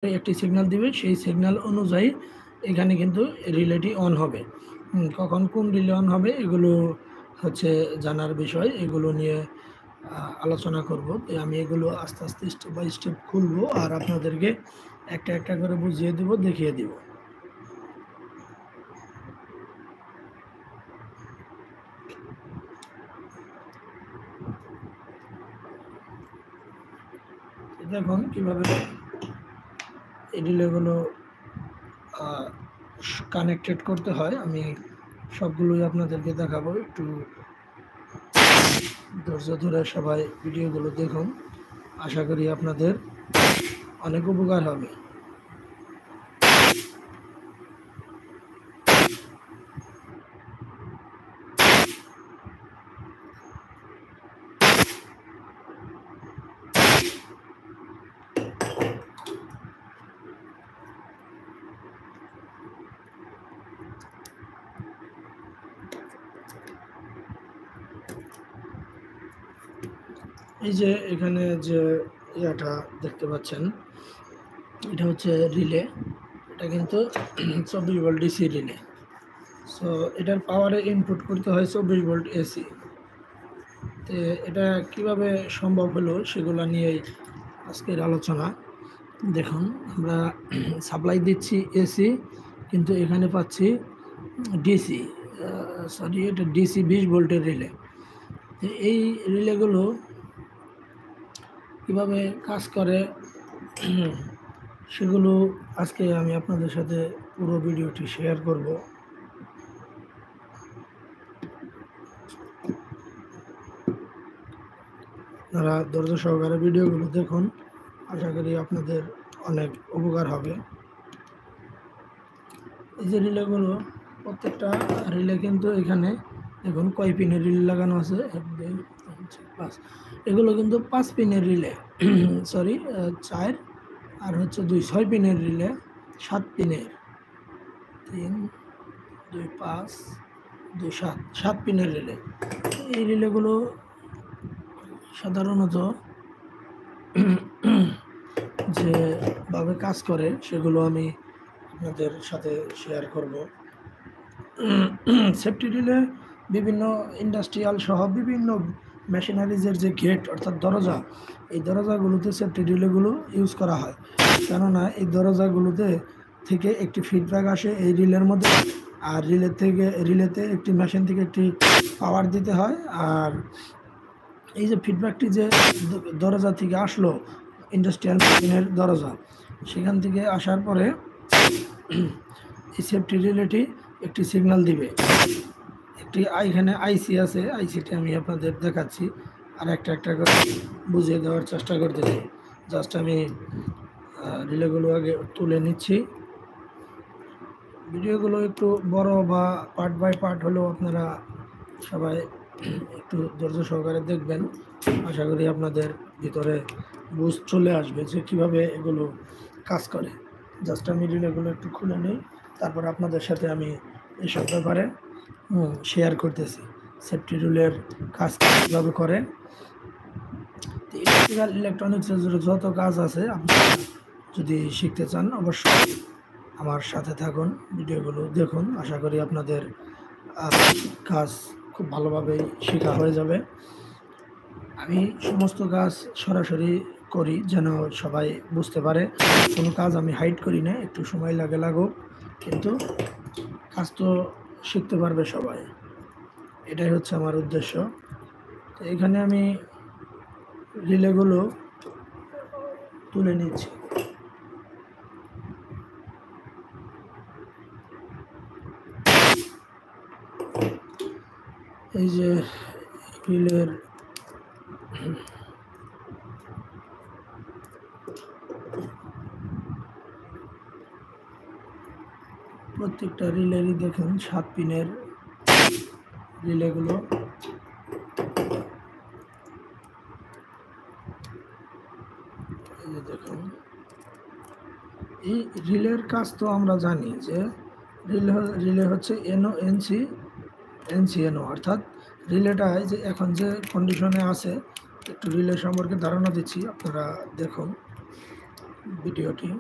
একটি সিগন্যাল দিবে, সেই সিগন্যাল অনুযায়ী এখানে কিন্তু রিলেটি অন হবে। কখন কোন রিলে অন হবে এগুলো হচ্ছে জানার বিষয়, এগুলো নিয়ে আলোচনা করব। তো আমি এগুলো আস্তে আস্তে স্টেপ বাই স্টেপ খুলবো আর আপনাদেরকে একটা একটা করে বুঝিয়ে দেব, দেখিয়ে দেব। দেখুন কিভাবে এই রিলেগুলো কানেক্টেড করতে হয়, আমি সবগুলোই আপনাদেরকে দেখাবো। একটু ধৈর্য ধরে সবাই ভিডিওগুলো দেখুন, আশা করি আপনাদের অনেক উপকার হবে। এই যে এখানে যে ইয়াটা দেখতে পাচ্ছেন, এটা হচ্ছে রিলে। এটা কিন্তু 24 ভোল্ট ডিসি রিলে। সো এটার পাওয়ারে ইনপুট করতে হয় 24 ভোল্ট এসি। তো এটা কিভাবে সম্ভব হলো সেগুলো নিয়েই আজকের আলোচনা। দেখুন, আমরা সাপ্লাই দিচ্ছি এসি, কিন্তু এখানে পাচ্ছি ডিসি, সরি এটা ডিসি 20 ভোল্টের রিলে। এই রিলেগুলো কিভাবে কাজ করে সেগুলো আজকে আমি আপনাদের সাথে পুরো ভিডিওটি শেয়ার করব। আপনারা ধৈর্য সহকারে ভিডিওগুলো দেখুন, আশা করি আপনাদের অনেক উপকার হবে। এই যে রিলেগুলো, প্রত্যেকটা রিলে কিন্তু এখানে দেখুন কয় পিনের রিলে লাগানো আছে, 1 2 3 4 5। এগুলো কিন্তু 5 পিনের রিলে, সরি 4 আর হচ্ছে 2 6 পিনের রিলে, 7 পিনের, 3 2 5 2 7 7 পিনের রিলে। এই রিলেগুলো সাধারণত যেভাবে কাজ করে সেগুলো আমি আপনাদের সাথে শেয়ার করব। সেফটি রিলে বিভিন্ন ইন্ডাস্ট্রিয়াল সহ বিভিন্ন মেশিনারিজের যে গেট অর্থাৎ দরজা, এই দরজাগুলোতে সেফটি রিলেগুলো ইউজ করা হয়। কেননা এই দরজাগুলোতে থেকে একটি ফিডব্যাক আসে এই রিলের মধ্যে, আর রিলেতে একটি মেশিন থেকে একটি পাওয়ার দিতে হয়। আর এই যে ফিডব্যাকটি যে দরজা থেকে আসলো, ইন্ডাস্ট্রিয়াল মেশিনের দরজা, সেখান থেকে আসার পরে এই সেফটি রিলেটি একটি সিগন্যাল দিবে। একটি এখানে আইসি আছে, আইসিটি আমি আপনাদের দেখাচ্ছি আর একটা একটা করে বুঝিয়ে দেওয়ার চেষ্টা করতেছি। জাস্ট আমি রিলেগুলো আগে তুলে নিচ্ছি। ভিডিওগুলো একটু বড় বা পার্ট বাই পার্ট হলেও আপনারা সবাই একটু ধৈর্য সহকারে দেখবেন, আশা করি আপনাদের ভিতরে বুঝ চলে আসবে যে কীভাবে এগুলো কাজ করে। জাস্ট আমি রিলেগুলো একটু খুলে নিই, তারপর আপনাদের সাথে আমি এসব ব্যাপারে শেয়ার করতেছি সেফটি রুলের কাজ কীভাবে করে। ইলেকট্রিক্যাল ইলেকট্রনিক্সের যত কাজ আছে আপনারা যদি শিখতে চান অবশ্যই আমার সাথে থাকুন, ভিডিওগুলো দেখুন, আশা করি আপনাদের কাজ খুব ভালোভাবেই শেখা হয়ে যাবে। আমি সমস্ত কাজ সরাসরি করি যেন সবাই বুঝতে পারে, কোনো কাজ আমি হাইড করি না, একটু সময় লাগুক, কিন্তু কাজ তো শিখতে পারবে সবাই, এটাই হচ্ছে আমার উদ্দেশ্য। তো এখানে আমি রিলেগুলো তুলে নিচ্ছি। এই যে রিলের প্রত্যেকটা রিলেরই দেখুন 7 পিনের রিলেগুলো। দেখুন এই রিলের কাজ তো আমরা জানি যে রিলে হচ্ছে এনও, অর্থাৎ রিলেটা যে এখন যে কন্ডিশনে আছে, একটু রিলে সম্পর্কে ধারণা দিচ্ছি, আপনারা দেখুন ভিডিওটি।